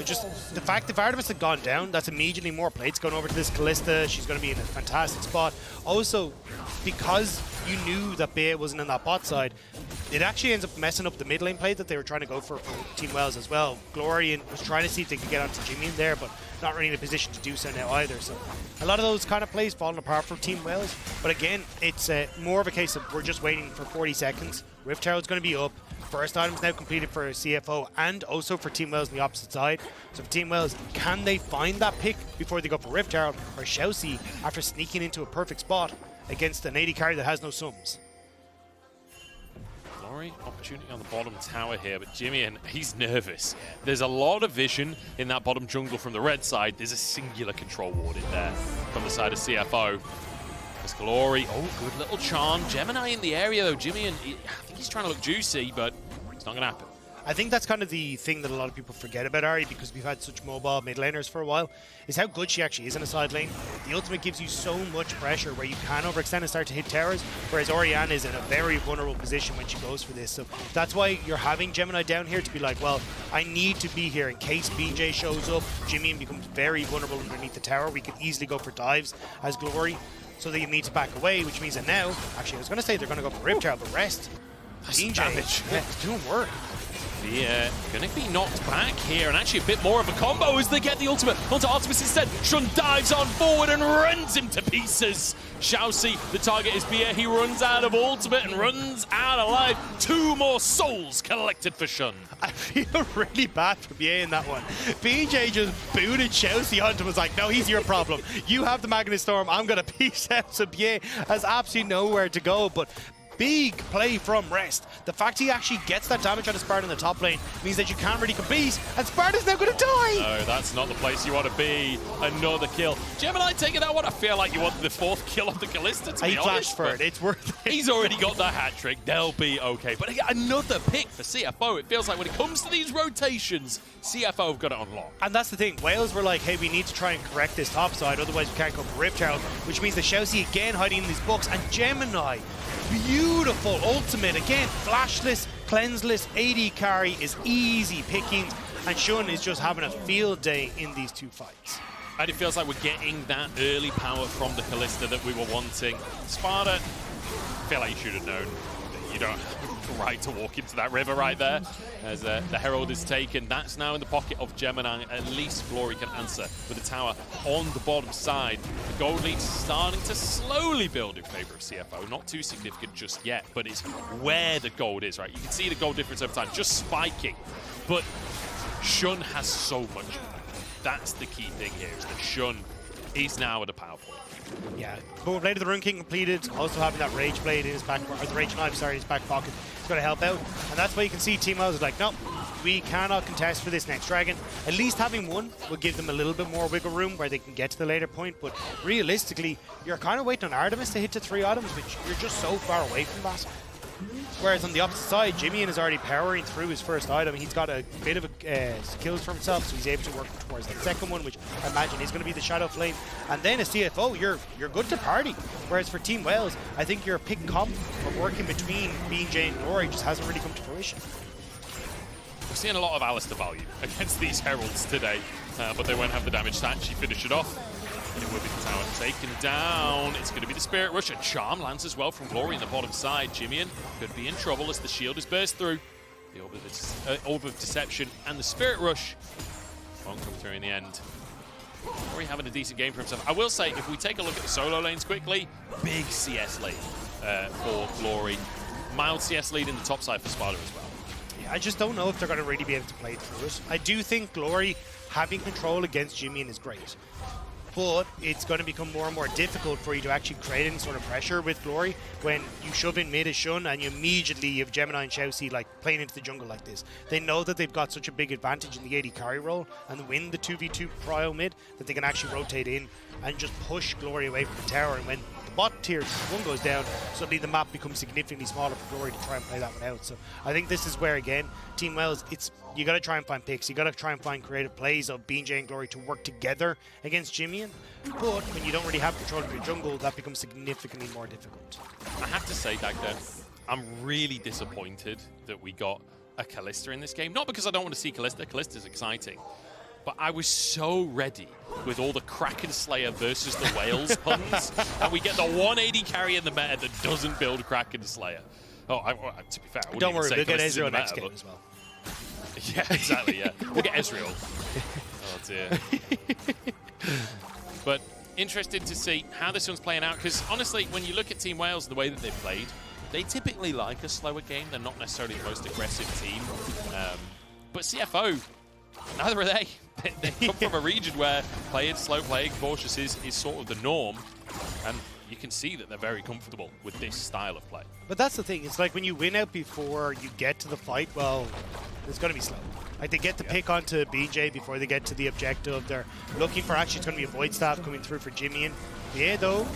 Just the fact that Artemis had gone down, that's immediately more plates going over to this Kalista. She's going to be in a fantastic spot. Also, because you knew that BA wasn't in that bot side, it actually ends up messing up the mid lane play that they were trying to go for Team Wells as well. Glory was trying to see if they could get onto JimieN there, but not really in a position to do so now either. So a lot of those kind of plays falling apart from Team Wells. But again, it's more of a case of we're just waiting for 40 seconds. Rift Herald's going to be up. First item's now completed for CFO and also for Team Wells on the opposite side. So for Team Wells, can they find that pick before they go for Rift Herald, or ShiauC after sneaking into a perfect spot against an AD carry that has no sums? Glory opportunity on the bottom tower here, but JimieN, he's nervous. There's a lot of vision in that bottom jungle from the red side. There's a singular control ward in there from the side of CFO. There's Glory. Oh, good little charm. Gemini in the area, though. JimieN, I think he's trying to look juicy, but it's not going to happen. I think that's kind of the thing that a lot of people forget about Ahri, because we've had such mobile mid laners for a while, is how good she actually is in a side lane. The ultimate gives you so much pressure where you can overextend and start to hit towers, whereas Orianna is in a very vulnerable position when she goes for this. So that's why you're having Gemini down here to be like, well, I need to be here in case BeanJ shows up. JimieN becomes very vulnerable underneath the tower. We could easily go for dives as Glory, so that you need to back away, which means that now, actually I was going to say they're going to go for Rift Herald, but rest. BeanJ, damage. Yeah, it's doing work. Yeah, going to be knocked back here, and actually a bit more of a combo as they get the ultimate onto Artemis instead. Shunn dives on forward and rends him to pieces. ShiauC, the target is BA. He runs out of ultimate and runs out of life. 2 more souls collected for Shunn. I feel really bad for BA in that one. BeanJ just booted ShiauC onto him, was like, no, he's your problem. You have the Magnet Storm, I'm going to peace out. So BA has absolutely nowhere to go, but big play from Rest. The fact he actually gets that damage on a Sparda in the top lane means that you can't really compete, and Sparda's now going to die! No, that's not the place you want to be. Another kill. Gemini taking that one. I feel like you want the 4th kill of the Kalista, to be honest. He flashed for it. It's worth it. He's already got the hat trick. They'll be okay. But another pick for CFO. It feels like when it comes to these rotations, CFO have got it on lock. And that's the thing. Wales were like, hey, we need to try and correct this top side, otherwise we can't go for Rift Herald, which means that ShiauC again hiding in these books, and Gemini, beautiful ultimate, again, flashless, cleanseless AD carry is easy pickings, and Shunn is just having a field day in these two fights. And it feels like we're getting that early power from the Kalista that we were wanting. Sparda, I feel like you should have known that you don't have the right to walk into that river right there. As the Herald is taken, that's now in the pocket of Gemini. At least Glory can answer with the tower on the bottom side. The gold lead starting to slowly build in favor of CFO. Not too significant just yet, but it's where the gold is, right? You can see the gold difference over time, just spiking. But Shunn has so much. That's the key thing here, is that Shunn is now at a power point. Yeah, but Blade of the Rune King completed, also having that Rage Blade in his back, or the Rage Knife, sorry, in his back pocket. It's going to help out. And that's why you can see Team Wells is like, no, we cannot contest for this next dragon. At least having one will give them a little bit more wiggle room where they can get to the later point. But realistically, you're kind of waiting on Artemis to hit to 3 items, which you're just so far away from that. Whereas on the opposite side, JimieN is already powering through his first item. He's got a bit of skills for himself, so he's able to work towards the second one, which I imagine is going to be the Shadow Flame. And then a CFO, you're good to party. Whereas for Team Wales, I think your pick comp of working between BeanJ and Glory just hasn't really come to fruition. We're seeing a lot of Alistair value against these Heralds today, but they won't have the damage to actually finish it off. It will be the tower taken down. It's going to be the Spirit Rush. A Charm lands as well from Glory in the bottom side. JimieN could be in trouble as the shield is burst through. The Orb of Deception and the Spirit Rush won't come through in the end. Glory having a decent game for himself. I will say, if we take a look at the solo lanes quickly, big CS lead for Glory. Mild CS lead in the top side for Sparda as well. Yeah, I just don't know if they're going to really be able to play through it. I do think Glory having control against JimieN is great. But it's going to become more and more difficult for you to actually create any sort of pressure with Glory when you shove in mid as Shunn and you immediately have Gemini and ShiauC like playing into the jungle like this. They know that they've got such a big advantage in the AD carry role and win the 2v2 prio mid that they can actually rotate in and just push Glory away from the tower. And when the bot tier 1 goes down, suddenly the map becomes significantly smaller for Glory to try and play that one out. So I think this is where, again, Team Wells, you got to try and find picks. You got to try and find creative plays of BeanJ and Glory to work together against JimieN. But when you don't really have control of your jungle, that becomes significantly more difficult. I have to say, Dagda, I'm really disappointed that we got a Kalista in this game. Not because I don't want to see Kalista. Kalista's exciting. But I was so ready with all the Kraken Slayer versus the Whales puns. And we get the 180 carry in the meta that doesn't build Kraken Slayer. Oh, to be fair, I wouldn't don't worry, say we'll get Kalista's Ezreal in the next meta, game but... as well. Yeah, exactly, yeah. We'll get Ezreal. Oh, dear. But interested to see how this one's playing out, because honestly, when you look at Team Wales, the way that they've played, they typically like a slower game. They're not necessarily the most aggressive team. But CFO, neither are they. They come from a region where playing, slow playing, cautious is sort of the norm. And you can see that they're very comfortable with this style of play. But that's the thing. It's like when you win out before you get to the fight, well, it's going to be slow. Like they get the pick onto BeanJ before they get to the objective. They're looking for, actually it's going to be a Void Staff coming through for JimieN. Yeah, though.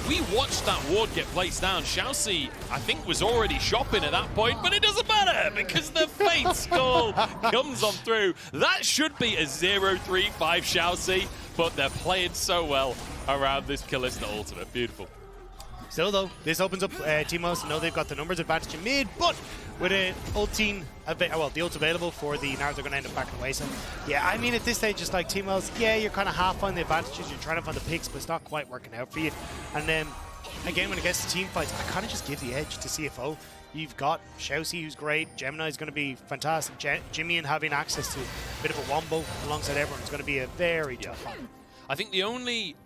We watched that ward get placed down. ShiauC, I think, was already shopping at that point, but it doesn't matter because the Fate Skull comes on through. That should be a 0-3-5 ShiauC, but they're playing so well around this Kalista ultimate. Beautiful. Still, though, this opens up Team Wales to know they've got the numbers advantage in mid, but with an ulting, the ult's available for the Gnar, they're going to end up backing away. So, yeah, I mean, at this stage, just like Team Wales, yeah, you're kind of half on the advantages, you're trying to find the picks, but it's not quite working out for you. And then, again, when it gets to team fights, I kind of just give the edge to CFO. You've got ShiauC, who's great. Gemini is going to be fantastic. JimieN having access to a bit of a wombo alongside everyone is going to be a very tough fight. I think the only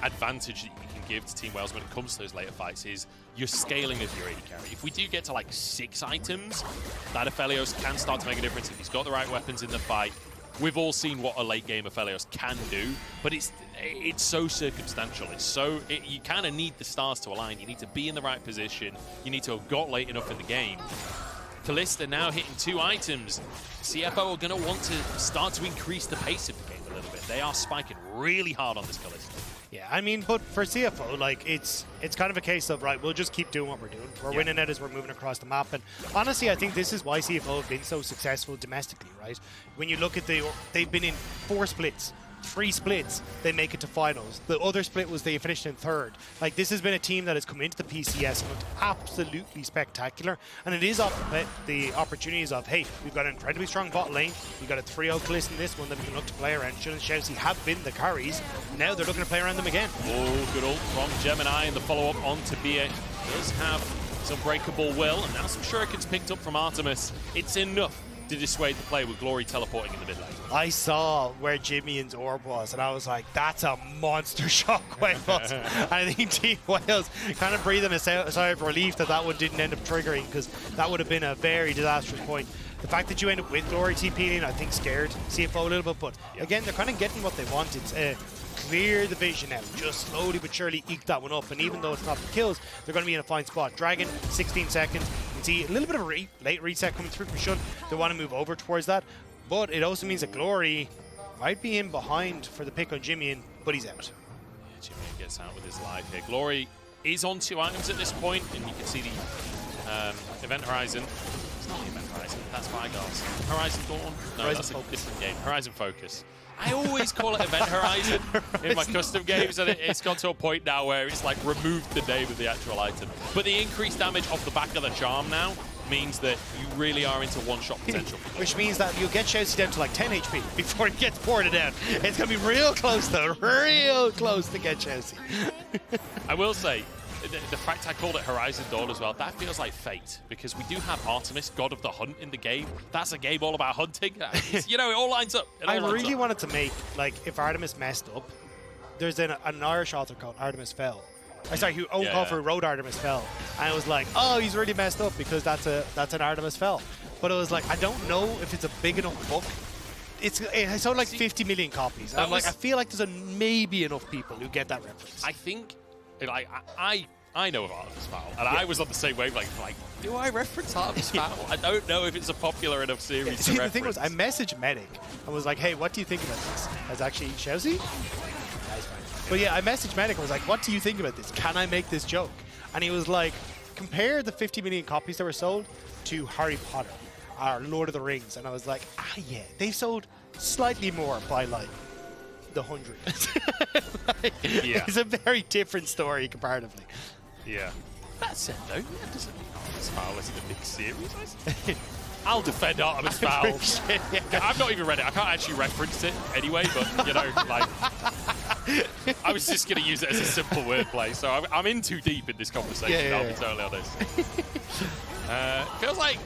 advantage that you can give to Team Wales when it comes to those later fights is your scaling of your AD carry. If we do get to like 6 items, that Aphelios can start to make a difference if he's got the right weapons in the fight. We've all seen what a late game Aphelios can do, but it's so circumstantial. You kind of need the stars to align. You need to be in the right position. You need to have got late enough in the game. Kalista now hitting 2 items. CFO are going to want to start to increase the pace of the game a little bit. They are spiking really hard on this Kalista. Yeah, I mean, but for CFO, like, it's kind of a case of, right, we'll just keep doing what we're doing. We're winning it as we're moving across the map. And honestly, I think this is why CFO have been so successful domestically, right? When you look at they've been in 4 splits 3 splits, they make it to finals. The other split was they finished in 3rd. Like, this has been a team that has come into the PCS and looked absolutely spectacular. And it is the opportunities of, hey, we've got an incredibly strong bot lane. We've got a 3-0 Kalista in this one that we can look to play around. Shunn and ShiauC have been the carries. Now they're looking to play around them again. Oh, good ult from Gemini, and the follow-up onto BeanJ does have some breakable will, and now some shurikens picked up from Artemis. It's enough to dissuade the play with Glory teleporting in the mid lane. I saw where JimieN's orb was, and I was like, that's a monster shockwave. And I think Team Wales kind of breathing a sigh of relief that one didn't end up triggering, because that would have been a very disastrous point. The fact that you end up with Glory TPing, I think scared CFO a little bit, but again, they're kind of getting what they want. It's clear the vision now, just slowly but surely eke that one up, and even though it's not the kills, they're going to be in a fine spot. Dragon, 16 seconds. You can see a little bit of a late reset coming through from Shunn. They want to move over towards that, but it also means that Glory might be in behind for the pick on JimieN, but he's out. Yeah, JimieN gets out with his life here. Glory is on 2 items at this point, and you can see the event horizon. It's not the event horizon, that's Vigars. Horizon Dawn? No, that's a different game. Horizon Focus. I always call it Event Horizon in my custom games, and it's got to a point now where it's like removed the name of the actual item. But the increased damage off the back of the charm now means that you really are into one-shot potential. Which means that you'll get ShiauC down to like 10 HP before he gets ported down. It's going to be real close though, real close to get ShiauC. I will say, the fact I called it Horizon Dawn as well, that feels like fate, because we do have Artemis, God of the Hunt, in the game. That's a game all about hunting. You know, it all lines up. I really wanted to make, like, if Artemis messed up, there's an Irish author called Artemis Fell. Sorry, who wrote Artemis Fell. And it was like, oh, he's really messed up because that's an Artemis Fell. But it was like, I don't know if it's a big enough book. It sold like 50 million copies. I'm like, I feel like there's maybe enough people who get that reference. I think, like, I know of Artemis Fowl, and I was on the same wavelength. Like, do I reference Artemis Fowl? I don't know if it's a popular enough series to reference. The thing was, I messaged Medic and was like, hey, what do you think about this? As actually ShiauC? Nice, fine. But yeah, I messaged Medic and was like, what do you think about this? Can I make this joke? And he was like, compare the 50 million copies that were sold to Harry Potter or Lord of the Rings. And I was like, yeah, they've sold slightly more by like the 100. It's a very different story comparatively. Yeah. That said, though, that doesn't mean Artemis Fowl isn't a big series. I'll defend Artemis Fowl. I've not even read it. I can't actually reference it anyway, but, you know, like, I was just going to use it as a simple wordplay, so I'm in too deep in this conversation, I'll be totally honest. Feels like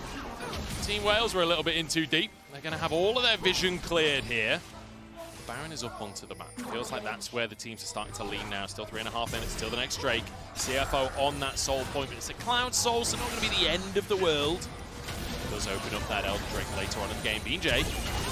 Team Wales were a little bit in too deep. They're going to have all of their vision cleared here. Baron is up onto the map. Feels like that's where the teams are starting to lean now. Still 3.5 minutes till the next Drake. CFO on that soul point, but it's a Cloud Soul, so not going to be the end of the world. Does open up that Elder Drake later on in the game. BeanJ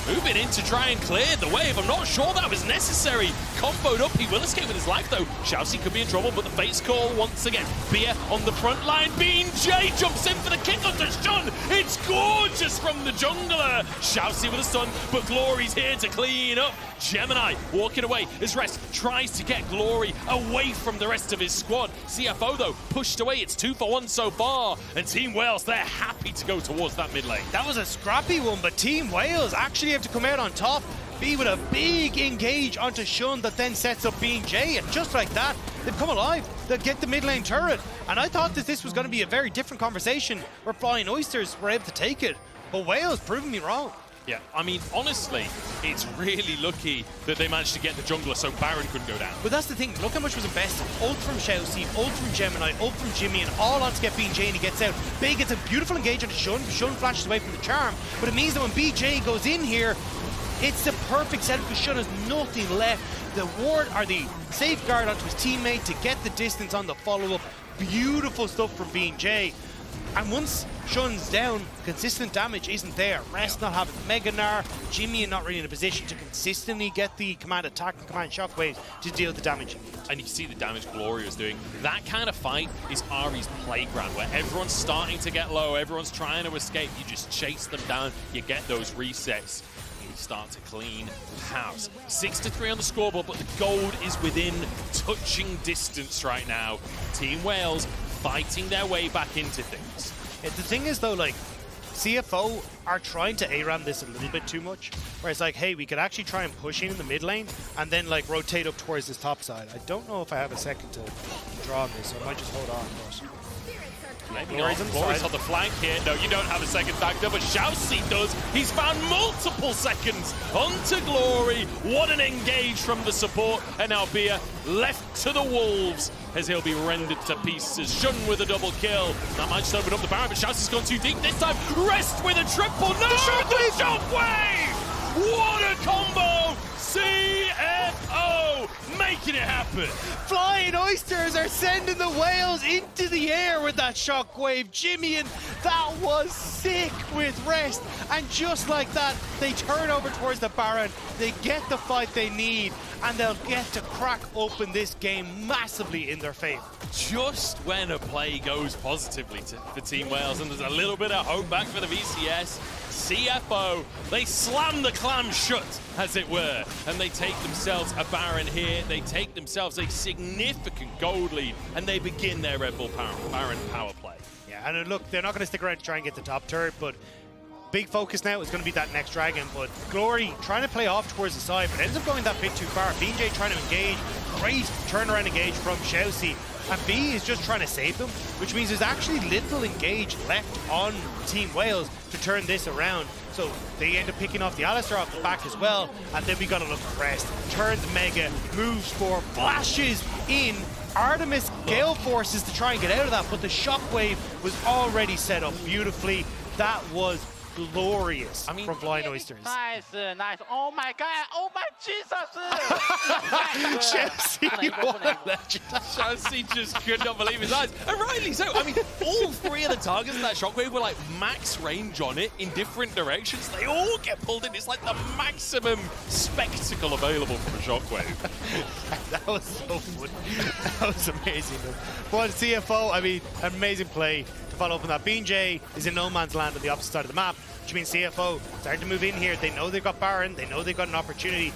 moving in to try and clear the wave. I'm not sure that was necessary. Comboed up, he will escape with his life though. ShiauC could be in trouble, but the Fate's Call once again. Beer on the front line. BeanJ jumps in for the kick onto Shunn. It's gorgeous from the jungler. ShiauC with a stun, but Glory's here to clean up. Gemini walking away as Rest tries to get Glory away from the rest of his squad. CFO though pushed away. It's 2 for 1 so far, and Team Wales, they're happy to go towards that mid lane. That was a scrappy one, but Team Wales actually have to come out on top. B with a big engage onto Shunn that then sets up BeanJ, and just like that, they've come alive. They'll get the mid lane turret, and I thought that this was going to be a very different conversation where Flying Oysters were able to take it, but Wales proving me wrong. Yeah, I mean, honestly, it's really lucky that they managed to get the jungler so Baron couldn't go down. But that's the thing, look how much was invested. Ult from ShiauC, ult from Gemini, ult from JimieN, all on to get BeanJ, and he gets out. Big gets a beautiful engage onto Shunn. Shunn flashes away from the charm, but it means that when BeanJ goes in here, it's the perfect setup because Shunn has nothing left. The ward, or the safeguard onto his teammate to get the distance on the follow-up. Beautiful stuff from BeanJ. And once Shunn's down, consistent damage isn't there. Rest not having the Mega Gnar, JimieN not really in a position to consistently get the command attack and command shockwaves to deal the damage. And you see the damage Glory was doing. That kind of fight is Ahri's playground, where everyone's starting to get low, everyone's trying to escape. You just chase them down, you get those resets. You start to clean house. 6-3 on the scoreboard, but the gold is within touching distance right now. Team Wales fighting their way back into things. The thing is though, like, CFO are trying to ARAM this a little bit too much, where it's like, hey, we could actually try and push in the mid lane and then like rotate up towards this top side. I don't know if I have a second to draw on this, so I might just hold on. But Maybe not. Glory's on the flank here. No, you don't have a second factor, but ShiauC does. He's found multiple seconds onto Glory. What an engage from the support. And now Bia left to the wolves as he'll be rendered to pieces. Shunn with a double kill. That might just open up the Baron, but ShiauC's gone too deep this time. Rest with a triple. No, the shockwave! What a combo! CFO making it happen. Flying Oysters are sending the whales into the air with that shockwave. JimieN, that was sick with rest. And just like that, they turn over towards the Baron. They get the fight they need, and they'll get to crack open this game massively in their favor. Just when a play goes positively for Team Wales, and there's a little bit of hope back for the VCS, CFO, they slam the clam shut, as it were, and they take themselves a Baron here. They take themselves a significant gold lead, and they begin their Red Bull Baron power play. Yeah, and look, they're not going to stick around to try and get the top turret, but big focus now is going to be that next dragon. But Glory trying to play off towards the side, but ends up going that bit too far. BeanJ trying to engage. Great turnaround engage from ShiauC. And B is just trying to save them, which means there's actually little engage left on Team Wales to turn this around. So they end up picking off the Alistar off the back as well. And then we got to look for rest. Turns Mega, moves for, flashes in. Artemis Gale forces to try and get out of that, but the shockwave was already set up beautifully. That was glorious from Flying Oysters. Nice. Oh my God. Oh my Jesus. ShiauC, what a legend. ShiauC just could not believe his eyes. And rightly so. I mean, all three of the targets of that shockwave were like max range on it in different directions. They all get pulled in. It's like the maximum spectacle available from a shockwave. That was so fun. That was amazing. But CFO, I mean, amazing play to follow up on that. BeanJ is in no man's land on the opposite side of the map, which means CFO starting to move in here. They know they've got Baron. They know they've got an opportunity.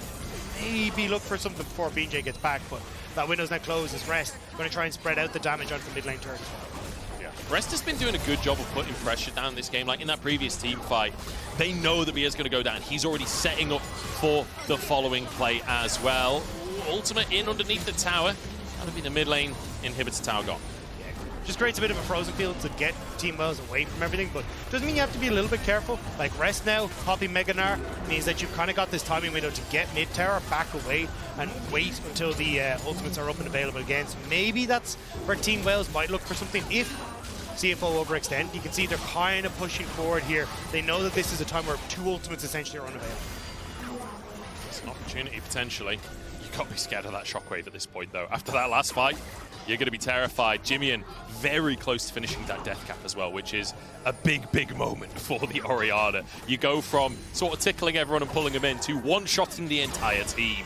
Maybe look for something before BeanJ gets back, but that window's now closed as Rest. Going to try and spread out the damage onto the mid lane turret as well. Rest has been doing a good job of putting pressure down this game. Like in that previous team fight, they know that Bia's going to go down. He's already setting up for the following play as well. Ultimate in underneath the tower. That'll be the mid lane inhibits tower gone. Just creates a bit of a frozen field to get Team Wales away from everything, but doesn't mean you have to be a little bit careful. Like Rest now, popping Mega Gnar means that you've kind of got this timing window to get mid tower, back away, and wait until the ultimates are up and available again. So maybe that's where Team Wales might look for something if CFO overextend. You can see they're kind of pushing forward here. They know that this is a time where two ultimates essentially are unavailable. It's an opportunity potentially. You can't be scared of that shockwave at this point though. After that last fight, you're going to be terrified. JimieN very close to finishing that death cap as well, which is a big, big moment for the Orianna. You go from sort of tickling everyone and pulling them in to one-shotting the entire team.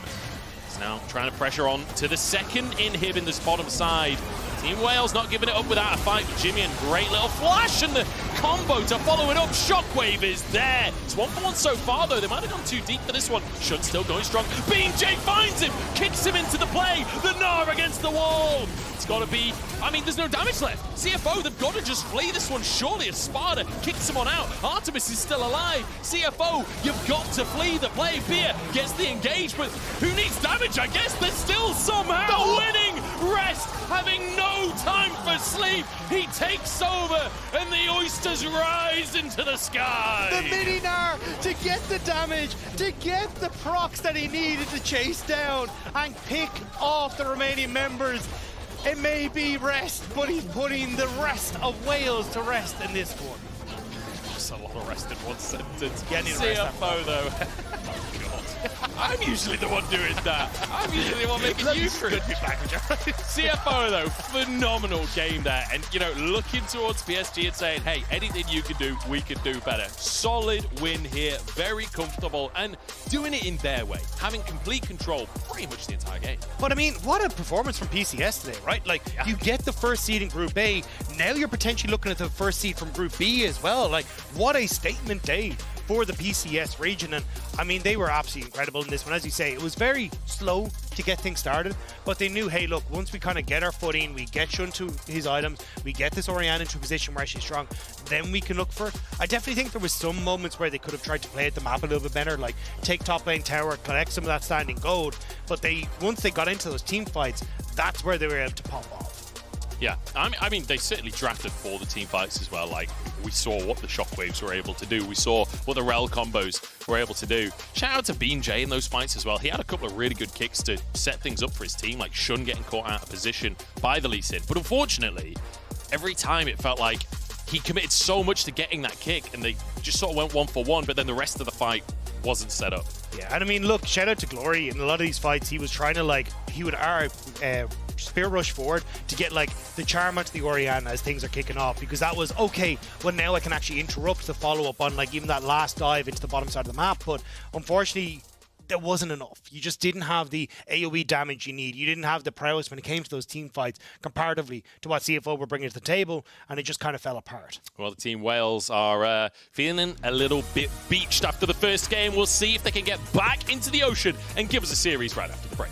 It's now trying to pressure on to the second inhib in this bottom side. Team Wales not giving it up without a fight, but JimieN, great little flash, and the combo to follow it up. Shockwave is there. It's 1-for-1 so far, though. They might have gone too deep for this one. Shunn still going strong. BeanJ finds him, kicks him into the play. The Gnar against the wall. It's got to be, I mean, there's no damage left. CFO, they've got to just flee this one, surely, as Sparda kicks someone out. Artemis is still alive. CFO, you've got to flee the play. Bia gets the engagement. Who needs damage, I guess? They're still somehow winning. Rest having no time for sleep. He takes over, and the Oysters rise into the sky. The mini Gnar to get the damage, to get the procs that he needed to chase down and pick off the remaining members. It may be Rest, but he's putting the rest of Wales to rest in this one. Just a lot of rest in one sentence. Yeah, CFO, though. Oh, God. I'm usually the one doing that. I'm usually the one making you cringe. CFO, though, phenomenal game there. And, you know, looking towards PSG and saying, hey, anything you can do, we can do better. Solid win here, very comfortable, and doing it in their way. Having complete control pretty much the entire game. But, I mean, what a performance from PCS today, right? Like, you get the first seed in Group A. Now you're potentially looking at the first seed from Group B as well. Like, what a statement day for the PCS region. And I mean, they were absolutely incredible in this one. As you say, it was very slow to get things started, but they knew, hey, look, once we kind of get our footing, we get Shunn to his items, we get this Orianna into a position where she's strong, then we can look for it. I definitely think there was some moments where they could have tried to play the map a little bit better, like take top lane tower, collect some of that standing gold, but once they got into those team fights, that's where they were able to pop off. Yeah, I mean, they certainly drafted for the team fights as well. Like, we saw what the shockwaves were able to do. We saw what the Rell combos were able to do. Shout out to BeanJ in those fights as well. He had a couple of really good kicks to set things up for his team, like Shunn getting caught out of position by the Lee Sin. But unfortunately, every time it felt like he committed so much to getting that kick, and they just sort of went 1-for-1, but then the rest of the fight wasn't set up. Yeah, and I mean, look, shout out to Glory. In a lot of these fights, he was trying to, like, he would spear rush forward to get, like, the charm onto the Orianna as things are kicking off, because that was, okay, well, now I can actually interrupt the follow-up on, like, even that last dive into the bottom side of the map. But unfortunately, there wasn't enough. You just didn't have the AoE damage you need. You didn't have the prowess when it came to those team fights comparatively to what CFO were bringing to the table, and it just kind of fell apart. Well, the Team Wales are feeling a little bit beached after the first game. We'll see if they can get back into the ocean and give us a series right after the break.